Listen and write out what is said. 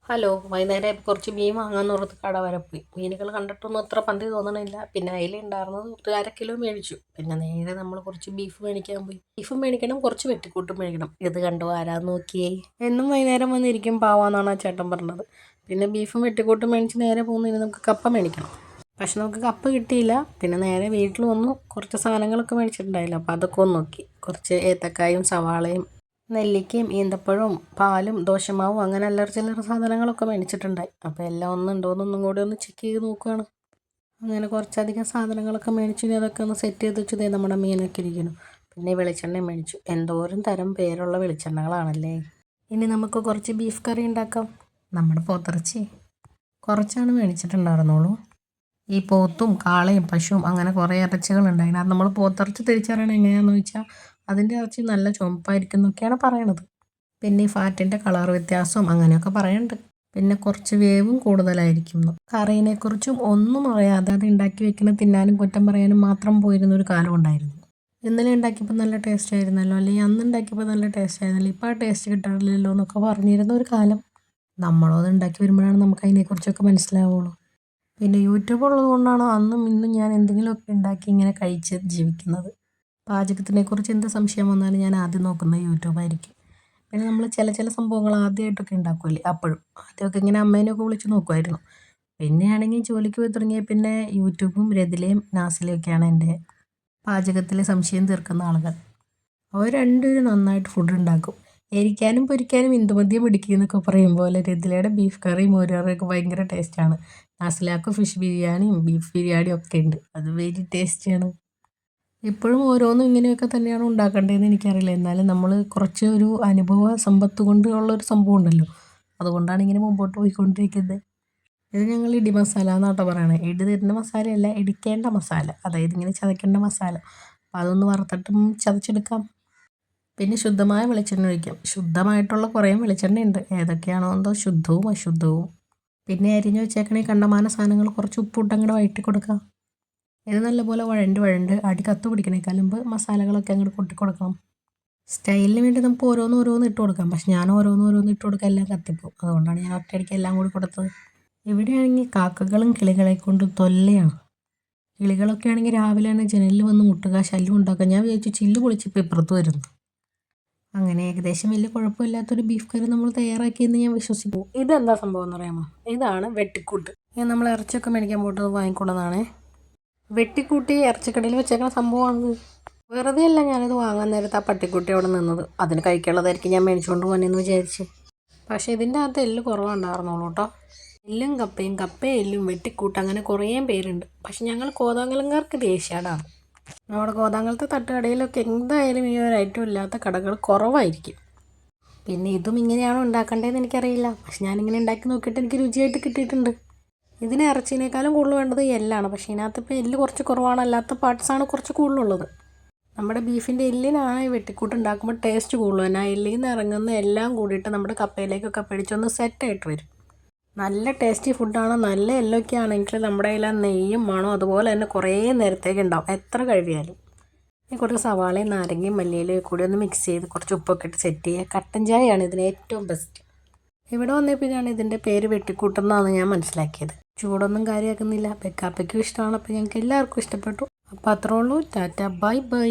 Hello, വൈകുന്നേരം കുറച്ച് മീൻ വാങ്ങാമെന്ന് ഓർത്ത് കട വരെ പോയി. മീനുകൾ കണ്ടിട്ടൊന്നും അത്ര പന്തി തോന്നണില്ല. പിന്നെ അയില ഉണ്ടായിരുന്നത് ഒരു 1/2 കിലോ മേടിച്ചു. പിന്നെ നേരെ നമ്മൾ കുറച്ച് ബീഫ് മേടിക്കാൻ പോയി. ബീഫും മേടിക്കണം, കുറച്ച് വെട്ടിക്കൂട്ടും മേടിക്കണം. ഇത് കണ്ടോ, ആരാന്ന് നോക്കിയേ. എന്നും വൈകുന്നേരം വന്നിരിക്കും പാവാന്നാണ് ആ ചേട്ടൻ പറഞ്ഞത്. പിന്നെ ബീഫും വെട്ടിക്കൂട്ടും മേടിച്ച് നേരെ പോകുന്നതിന് നമുക്ക് കപ്പ മേടിക്കണം. പക്ഷെ നമുക്ക് കപ്പ കിട്ടിയില്ല. പിന്നെ നേരെ വീട്ടിൽ വന്നു കുറച്ച് സാധനങ്ങളൊക്കെ മേടിച്ചിട്ടുണ്ടായില്ല. അപ്പോൾ അതൊക്കെ ഒന്ന് നോക്കി. കുറച്ച് ഏത്തക്കായും സവാളയും നെല്ലിക്കയും ഈന്തപ്പഴവും പാലും ദോശമാവും അങ്ങനെ അല്ലറ ചില്ലറ സാധനങ്ങളൊക്കെ മേടിച്ചിട്ടുണ്ടായി. അപ്പോൾ എല്ലാം ഒന്നുണ്ടോയെന്നൊന്നും കൂടി ഒന്ന് ചെക്ക് ചെയ്ത് നോക്കുകയാണ്. അങ്ങനെ കുറച്ചധികം സാധനങ്ങളൊക്കെ മേടിച്ചു. ഇനി അതൊക്കെ ഒന്ന് സെറ്റ് ചെയ്ത് വെച്ചതേ നമ്മുടെ മീനൊക്കെ ഇരിക്കുന്നു. പിന്നെ വെളിച്ചെണ്ണ മേടിച്ചു. എന്തോരം തരം പേരുള്ള വെളിച്ചെണ്ണകളാണല്ലേ. ഇനി നമുക്ക് കുറച്ച് ബീഫ് കറി ഉണ്ടാക്കാം. നമ്മുടെ പോത്തിറച്ചി കുറച്ചാണ് മേടിച്ചിട്ടുണ്ടായിരുന്നുള്ളൂ. ഈ പോത്തും കാളയും പശുവും അങ്ങനെ കുറേ ഇറച്ചികളുണ്ട്. അതിനകത്ത് നമ്മൾ പോത്തിറച്ചി തിരിച്ചറിയണം എങ്ങനെയാണെന്ന് ചോദിച്ചാൽ അതിൻ്റെ ഇറച്ചി നല്ല ചുവപ്പായിരിക്കും എന്നൊക്കെയാണ് പറയണത്. പിന്നെ ഈ ഫാറ്റിൻ്റെ കളർ വ്യത്യാസവും അങ്ങനെയൊക്കെ പറയുന്നുണ്ട്. പിന്നെ കുറച്ച് വേവും കൂടുതലായിരിക്കും. കറീനെക്കുറിച്ചും ഒന്നും അറിയാതെ അത് ഉണ്ടാക്കി വെക്കുന്ന തിന്നാനും കുറ്റം പറയാനും മാത്രം പോയിരുന്ന ഒരു കാലം ഉണ്ടായിരുന്നു. ഇന്നലെ ഉണ്ടാക്കിയപ്പോൾ നല്ല ടേസ്റ്റ് ആയിരുന്നല്ലോ, അല്ലെങ്കിൽ അന്ന് ഉണ്ടാക്കിയപ്പോൾ നല്ല ടേസ്റ്റ് ആയിരുന്നല്ലോ, ഇപ്പോൾ ആ ടേസ്റ്റ് കിട്ടാറില്ലല്ലോ എന്നൊക്കെ പറഞ്ഞിരുന്ന ഒരു കാലം. നമ്മളോ അത് ഉണ്ടാക്കി വരുമ്പോഴാണ് നമുക്ക് അതിനെക്കുറിച്ചൊക്കെ മനസ്സിലാവുള്ളൂ. പിന്നെ യൂട്യൂബ് ഉള്ളത് കൊണ്ടാണ് അന്നും ഇന്നും ഞാൻ എന്തെങ്കിലുമൊക്കെ ഉണ്ടാക്കി ഇങ്ങനെ കഴിച്ച് ജീവിക്കുന്നത്. പാചകത്തിനെക്കുറിച്ച് എന്ത് സംശയം വന്നാലും ഞാൻ ആദ്യം നോക്കുന്നത് യൂട്യൂബായിരിക്കും. പിന്നെ നമ്മൾ ചില സംഭവങ്ങൾ ആദ്യമായിട്ടൊക്കെ ഉണ്ടാക്കുമല്ലേ, അപ്പോഴും ആദ്യമൊക്കെ ഇങ്ങനെ അമ്മേനെയൊക്കെ വിളിച്ച് നോക്കുമായിരുന്നു. പിന്നെയാണെങ്കിൽ ജോലിക്ക് പോയി തുടങ്ങിയ പിന്നെ യൂട്യൂബും രതിലയും നാസിലയൊക്കെയാണ് എൻ്റെ പാചകത്തിൽ സംശയം തീർക്കുന്ന ആളുകൾ. അവർ രണ്ടുപേരും നന്നായിട്ട് ഫുഡ് ഉണ്ടാക്കും. എരിക്കാനും പൊരിക്കാനും ഇന്ദുമദ്യം പിടിക്കുക എന്നൊക്കെ പറയും പോലെ രതിലയുടെ ബീഫ് കറി മോരുകറിയൊക്കെ ഭയങ്കര ടേസ്റ്റാണ്. നാസിലാക്ക് ഫിഷ് ബിരിയാണിയും ബീഫ് ബിരിയാണിയും ഒക്കെ ഉണ്ട്, അത് വെരി ടേസ്റ്റിയാണ്. ഇപ്പോഴും ഓരോന്നും ഇങ്ങനെയൊക്കെ തന്നെയാണ് ഉണ്ടാക്കേണ്ടതെന്ന് എനിക്കറിയില്ല. എന്നാലും നമ്മൾ കുറച്ച് ഒരു അനുഭവ സമ്പത്ത് കൊണ്ട് ഉള്ളൊരു സംഭവം ഉണ്ടല്ലോ, അതുകൊണ്ടാണ് ഇങ്ങനെ മുമ്പോട്ട് പോയിക്കൊണ്ടിരിക്കുന്നത്. ഇത് ഞങ്ങൾ ഇടി മസാല എന്നാട്ടോ പറയണത്. ഇടി തരുന്ന മസാലയല്ല, ഇടിക്കേണ്ട മസാല, അതായത് ഇങ്ങനെ ചതക്കേണ്ട മസാല. അപ്പോൾ അതൊന്ന് വറുത്തിട്ടും ചതച്ചെടുക്കാം. പിന്നെ ശുദ്ധമായ വെളിച്ചെണ്ണ ഒഴിക്കാം. ശുദ്ധമായിട്ടുള്ള കുറേ വെളിച്ചെണ്ണയുണ്ട്, ഏതൊക്കെയാണോ എന്തോ ശുദ്ധവും അശുദ്ധവും. പിന്നെ അരിഞ്ഞ് വെച്ചേക്കണ ഈ കണ്ടമാന സാധനങ്ങൾ കുറച്ച് ഉപ്പിട്ട് അങ്ങോട്ട് വഴറ്റി കൊടുക്കാം. ഇത് നല്ലപോലെ വഴണ്ട് അടി കത്ത് പിടിക്കണേക്കാൾ മുമ്പ് മസാലകളൊക്കെ അങ്ങോട്ട് കൊട്ടി കൊടുക്കണം. സ്റ്റൈലിന് വേണ്ടി നമുക്ക് ഓരോന്ന് ഇട്ട് കൊടുക്കാം. പക്ഷെ ഞാൻ ഓരോന്ന് ഇട്ട് കൊടുക്കാൻ എല്ലാം കത്തിപ്പോവും. അതുകൊണ്ടാണ് ഞാൻ ഒറ്റയടിക്ക് എല്ലാം കൂടി കൊടുത്തത്. ഇവിടെയാണെങ്കിൽ കാക്കകളും കിളികളെ കൊണ്ട് തൊല്ലയാണ്. കിളികളൊക്കെ ആണെങ്കിൽ രാവിലെ തന്നെ ജനലിൽ വന്ന് മുട്ടുക, ശല്യം ഉണ്ടാക്കുക. ഞാൻ വിചാരിച്ചു ചില്ല് പൊളിച്ചിപ്പോൾ ഇപ്പുറത്ത് വരുന്നു. അങ്ങനെ ഏകദേശം വലിയ കുഴപ്പമില്ലാത്തൊരു ബീഫ് കറി നമ്മൾ തയ്യാറാക്കിയെന്ന് ഞാൻ വിശ്വസിക്കുന്നു. ഇതെന്താ സംഭവം എന്ന് അറിയാമോ? ഇതാണ് വെട്ടിക്കൂട്ട്. ഇത് നമ്മൾ ഇറച്ചിയൊക്കെ മേടിക്കാൻ പോയിട്ട് വാങ്ങിക്കൊണ്ടതാണേ. വെട്ടിക്കൂട്ടി ഇറച്ചിക്കടയിൽ വെച്ചേക്കുന്ന സംഭവമാണിത്. വെറുതെ അല്ല ഞാനിത് വാങ്ങാൻ നേരത്ത് ആ പട്ടിക്കുട്ടി അവിടെ നിന്നത്. അതിന് കഴിക്കാനുള്ളതായിരിക്കും ഞാൻ മേടിച്ചുകൊണ്ട് പോകാനെന്ന് വിചാരിച്ച്. പക്ഷേ ഇതിൻ്റെ അകത്ത് എല്ല് കുറവുണ്ടായിരുന്നുള്ളൂ കേട്ടോ. എല്ലും കപ്പയും എല്ലും വെട്ടിക്കൂട്ട് അങ്ങനെ കുറേ പേരുണ്ട്. പക്ഷെ ഞങ്ങൾ കോതാങ്കലംകാർക്ക് ദേശീയടാണ്. നമ്മുടെ കോതാങ്കലത്തെ തട്ടുകടയിലൊക്കെ എന്തായാലും ഈ ഒരു ഐറ്റം ഇല്ലാത്ത കടകൾ കുറവായിരിക്കും. പിന്നെ ഇതും ഇങ്ങനെയാണോ ഉണ്ടാക്കേണ്ടതെന്ന് എനിക്കറിയില്ല. പക്ഷെ ഞാനിങ്ങനെ ഉണ്ടാക്കി നോക്കിയിട്ട് എനിക്ക് രുചിയായിട്ട് കിട്ടിയിട്ടുണ്ട്. ഇതിന് ഇറച്ചിനേക്കാളും കൂടുതൽ വേണ്ടത് എല്ലാണ്. പക്ഷേ ഇതിനകത്ത് ഇപ്പോൾ എല്ല് കുറച്ച് കുറവാണ്, അല്ലാത്ത പാർട്സാണ് കുറച്ച് കൂടുതലുള്ളത്. നമ്മുടെ ബീഫിൻ്റെ എല്ലിനാണ് ഈ വെട്ടിക്കൂട്ട് ഉണ്ടാക്കുമ്പോൾ ടേസ്റ്റ് കൂടുതൽ തന്നെ. ആ എല്ലിൽ നിന്ന് ഇറങ്ങുന്ന എല്ലാം കൂടിയിട്ട് നമ്മുടെ കപ്പയിലേക്കൊക്കെ പിടിച്ചൊന്ന് സെറ്റായിട്ട് വരും. നല്ല ടേസ്റ്റി ഫുഡാണ്. നല്ല എല്ലൊക്കെ ആണെങ്കിൽ നമ്മുടെ കയ്യിൽ നെയ്യും മണവും അതുപോലെ തന്നെ കുറേ നേരത്തേക്ക് ഉണ്ടാവും, എത്ര കഴിയാലും. ഇനി കുറച്ച് സവാളയും നാരങ്ങയും മല്ലിയിലയും കൂടി ഒന്ന് മിക്സ് ചെയ്ത് കുറച്ച് ഉപ്പൊക്കെ ഇട്ട് സെറ്റ് ചെയ്യുക. കട്ടൻ ചായയാണ് ഇതിന് ഏറ്റവും ബെസ്റ്റ്. ഇവിടെ വന്നപ്പോഴാണ് ഇതിൻ്റെ പേര് വെട്ടിക്കൂട്ടെന്നാണ് ഞാൻ മനസ്സിലാക്കിയത്. ചൂടൊന്നും കാര്യമാക്കുന്നില്ല, പെക്കാപ്പയ്ക്കും ഇഷ്ടമാണ്. അപ്പോൾ ഞങ്ങൾക്ക് എല്ലാവർക്കും ഇഷ്ടപ്പെട്ടു. അപ്പോൾ അത്രേ ഉള്ളൂ. Tata, bye bye.